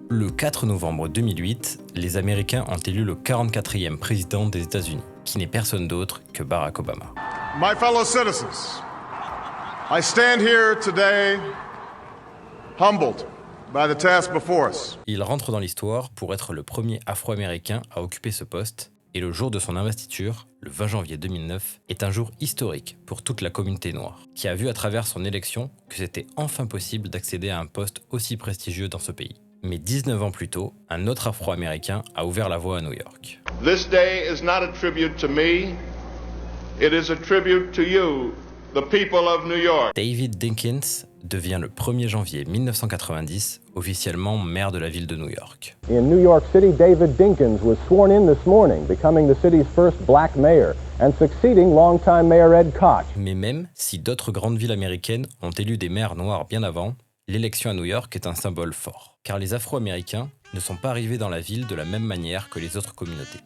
Le 4 novembre 2008, les Américains ont élu le 44e président des États-Unis, qui n'est personne d'autre que Barack Obama. My fellow citizens, I stand here today humbled by the task before us. Il rentre dans l'histoire pour être le premier Afro-Américain à occuper ce poste, et le jour de son investiture, le 20 janvier 2009, est un jour historique pour toute la communauté noire, qui a vu à travers son élection que c'était enfin possible d'accéder à un poste aussi prestigieux dans ce pays. Mais 19 ans plus tôt, un autre Afro-Américain a ouvert la voie à New York. This day is not a tribute to me, it is a tribute to you, the people of New York. David Dinkins devient le 1er janvier 1990 officiellement maire de la ville de New York. In New York City, David Dinkins was sworn in this morning, becoming the city's first black mayor and succeeding longtime mayor Ed Koch. Mais même si d'autres grandes villes américaines ont élu des maires noirs bien avant, l'élection à New York est un symbole fort, car les Afro-Américains ne sont pas arrivés dans la ville de la même manière que les autres communautés.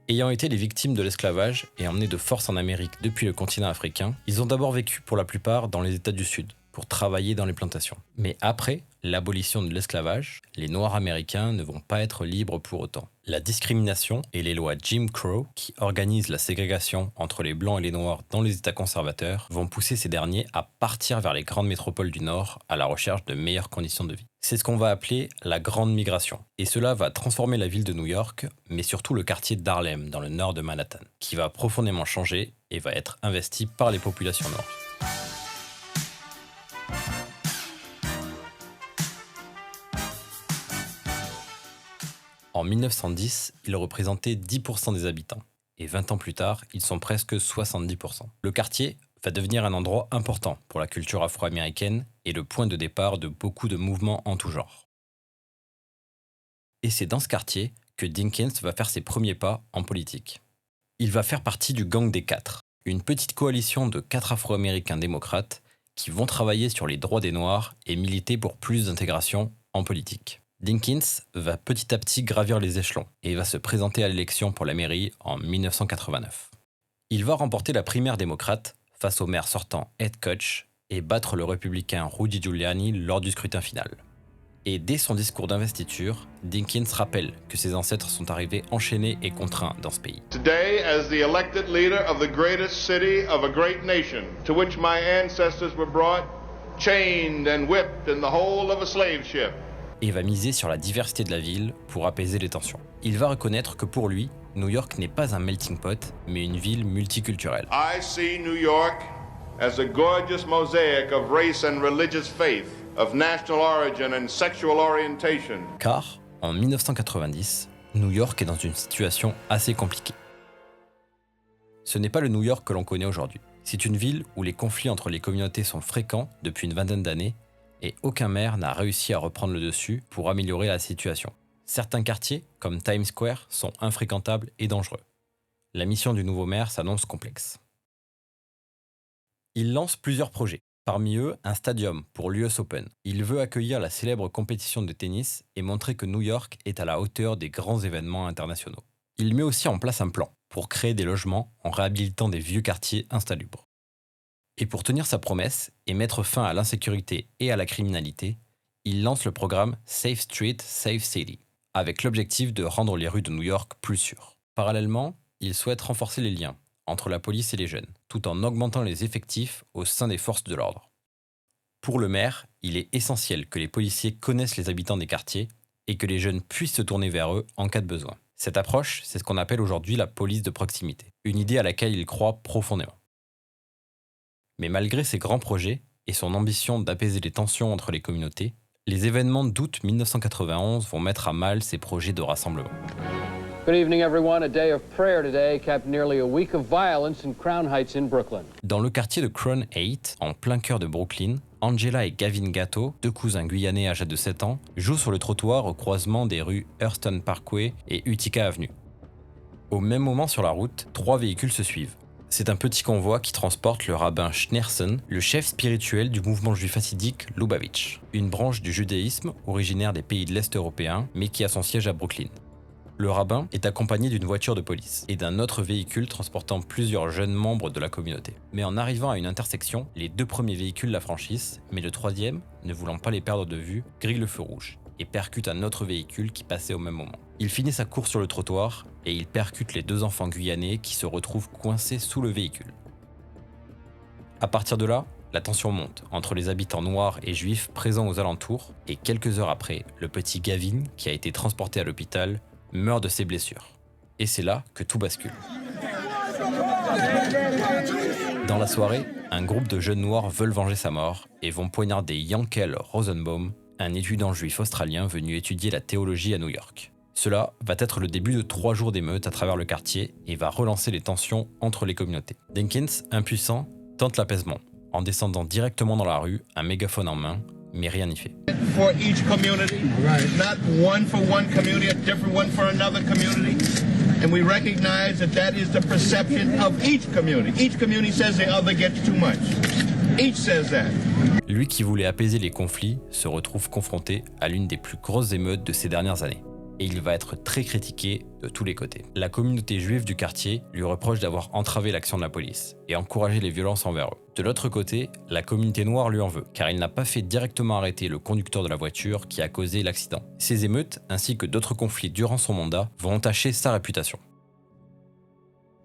Ayant été les victimes de l'esclavage et emmenés de force en Amérique depuis le continent africain, ils ont d'abord vécu pour la plupart dans les États du Sud, pour travailler dans les plantations. Mais après l'abolition de l'esclavage, les Noirs américains ne vont pas être libres pour autant. La discrimination et les lois Jim Crow, qui organisent la ségrégation entre les Blancs et les Noirs dans les États conservateurs, vont pousser ces derniers à partir vers les grandes métropoles du Nord à la recherche de meilleures conditions de vie. C'est ce qu'on va appeler la Grande Migration. Et cela va transformer la ville de New York, mais surtout le quartier d'Harlem, dans le nord de Manhattan, qui va profondément changer et va être investi par les populations noires. En 1910, ils représentaient 10% des habitants, et 20 ans plus tard, ils sont presque 70%. Le quartier va devenir un endroit important pour la culture afro-américaine et le point de départ de beaucoup de mouvements en tout genre. Et c'est dans ce quartier que Dinkins va faire ses premiers pas en politique. Il va faire partie du Gang des Quatre, une petite coalition de 4 Afro-Américains démocrates qui vont travailler sur les droits des Noirs et militer pour plus d'intégration en politique. Dinkins va petit à petit gravir les échelons et va se présenter à l'élection pour la mairie en 1989. Il va remporter la primaire démocrate face au maire sortant Ed Koch et battre le républicain Rudy Giuliani lors du scrutin final. Et dès son discours d'investiture, Dinkins rappelle que ses ancêtres sont arrivés enchaînés et contraints dans ce pays. Today, as the elected leader of the greatest city of a great nation, to which my ancestors were brought, chained and whipped in the hold of a slave ship. Et va miser sur la diversité de la ville pour apaiser les tensions. Il va reconnaître que pour lui, New York n'est pas un melting pot, mais une ville multiculturelle. I see New York as a gorgeous mosaic of race and religious faith, of national origin and sexual orientation. Car, en 1990, New York est dans une situation assez compliquée. Ce n'est pas le New York que l'on connaît aujourd'hui. C'est une ville où les conflits entre les communautés sont fréquents depuis une vingtaine d'années et aucun maire n'a réussi à reprendre le dessus pour améliorer la situation. Certains quartiers, comme Times Square, sont infréquentables et dangereux. La mission du nouveau maire s'annonce complexe. Il lance plusieurs projets, parmi eux un stadium pour l'US Open. Il veut accueillir la célèbre compétition de tennis et montrer que New York est à la hauteur des grands événements internationaux. Il met aussi en place un plan pour créer des logements en réhabilitant des vieux quartiers insalubres. Et pour tenir sa promesse et mettre fin à l'insécurité et à la criminalité, il lance le programme Safe Street, Safe City, avec l'objectif de rendre les rues de New York plus sûres. Parallèlement, il souhaite renforcer les liens entre la police et les jeunes, tout en augmentant les effectifs au sein des forces de l'ordre. Pour le maire, il est essentiel que les policiers connaissent les habitants des quartiers et que les jeunes puissent se tourner vers eux en cas de besoin. Cette approche, c'est ce qu'on appelle aujourd'hui la police de proximité, une idée à laquelle il croit profondément. Mais malgré ses grands projets et son ambition d'apaiser les tensions entre les communautés, les événements d'août 1991 vont mettre à mal ses projets de rassemblement. Good evening, everyone. A day of prayer today capped nearly a week of violence in Crown Heights in Brooklyn. Dans le quartier de Crown Heights, en plein cœur de Brooklyn, Angela et Gavin Gatto, deux cousins guyanais âgés de 7 ans, jouent sur le trottoir au croisement des rues Hurston Parkway et Utica Avenue. Au même moment sur la route, 3 véhicules se suivent. C'est un petit convoi qui transporte le rabbin Schneerson, le chef spirituel du mouvement juif hassidique Lubavitch, une branche du judaïsme originaire des pays de l'Est européen, mais qui a son siège à Brooklyn. Le rabbin est accompagné d'une voiture de police et d'un autre véhicule transportant plusieurs jeunes membres de la communauté. Mais en arrivant à une intersection, les 2 premiers véhicules la franchissent, mais le troisième, ne voulant pas les perdre de vue, grille le feu rouge et percute un autre véhicule qui passait au même moment. Il finit sa course sur le trottoir et il percute les 2 enfants guyanais qui se retrouvent coincés sous le véhicule. À partir de là, la tension monte entre les habitants noirs et juifs présents aux alentours et quelques heures après, le petit Gavin, qui a été transporté à l'hôpital, meurt de ses blessures. Et c'est là que tout bascule. Dans la soirée, un groupe de jeunes noirs veulent venger sa mort et vont poignarder Yankel Rosenbaum, un étudiant juif australien venu étudier la théologie à New York. Cela va être le début de 3 jours d'émeutes à travers le quartier et va relancer les tensions entre les communautés. Dinkins, impuissant, tente l'apaisement, en descendant directement dans la rue, un mégaphone en main, mais rien n'y fait. For each community, not one for one community, a different one for another community. And we recognize that that is the perception of each community. Each community says the other gets too much. Each says that. Lui qui voulait apaiser les conflits se retrouve confronté à l'une des plus grosses émeutes de ces dernières années. Et il va être très critiqué de tous les côtés. La communauté juive du quartier lui reproche d'avoir entravé l'action de la police et encouragé les violences envers eux. De l'autre côté, la communauté noire lui en veut, car il n'a pas fait directement arrêter le conducteur de la voiture qui a causé l'accident. Ces émeutes, ainsi que d'autres conflits durant son mandat, vont entacher sa réputation.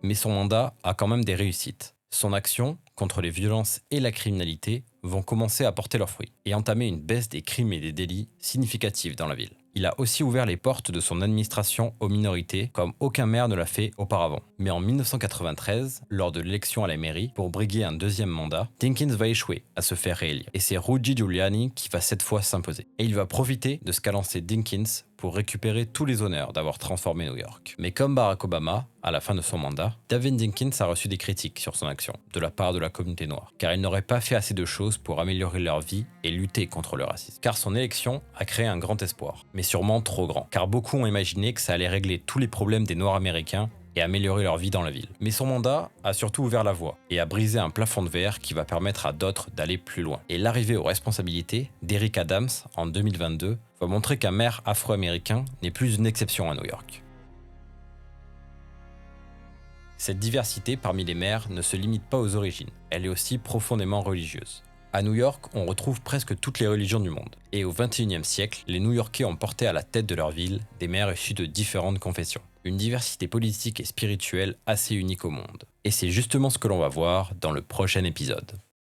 Mais son mandat a quand même des réussites. Son action contre les violences et la criminalité vont commencer à porter leurs fruits et entamer une baisse des crimes et des délits significative dans la ville. Il a aussi ouvert les portes de son administration aux minorités, comme aucun maire ne l'a fait auparavant. Mais en 1993, lors de l'élection à la mairie, pour briguer un 2e mandat, Dinkins va échouer à se faire réélire. Et c'est Rudy Giuliani qui va cette fois s'imposer. Et il va profiter de ce qu'a lancé Dinkins pour récupérer tous les honneurs d'avoir transformé New York. Mais comme Barack Obama, à la fin de son mandat, David Dinkins a reçu des critiques sur son action, de la part de la communauté noire, car il n'aurait pas fait assez de choses pour améliorer leur vie et lutter contre le racisme. Car son élection a créé un grand espoir, mais sûrement trop grand, car beaucoup ont imaginé que ça allait régler tous les problèmes des Noirs américains et améliorer leur vie dans la ville. Mais son mandat a surtout ouvert la voie et a brisé un plafond de verre qui va permettre à d'autres d'aller plus loin. Et l'arrivée aux responsabilités d'Eric Adams en 2022 va montrer qu'un maire afro-américain n'est plus une exception à New York. Cette diversité parmi les maires ne se limite pas aux origines, elle est aussi profondément religieuse. À New York, on retrouve presque toutes les religions du monde. Et au XXIe siècle, les New-Yorkais ont porté à la tête de leur ville des maires issus de différentes confessions. Une diversité politique et spirituelle assez unique au monde. Et c'est justement ce que l'on va voir dans le prochain épisode.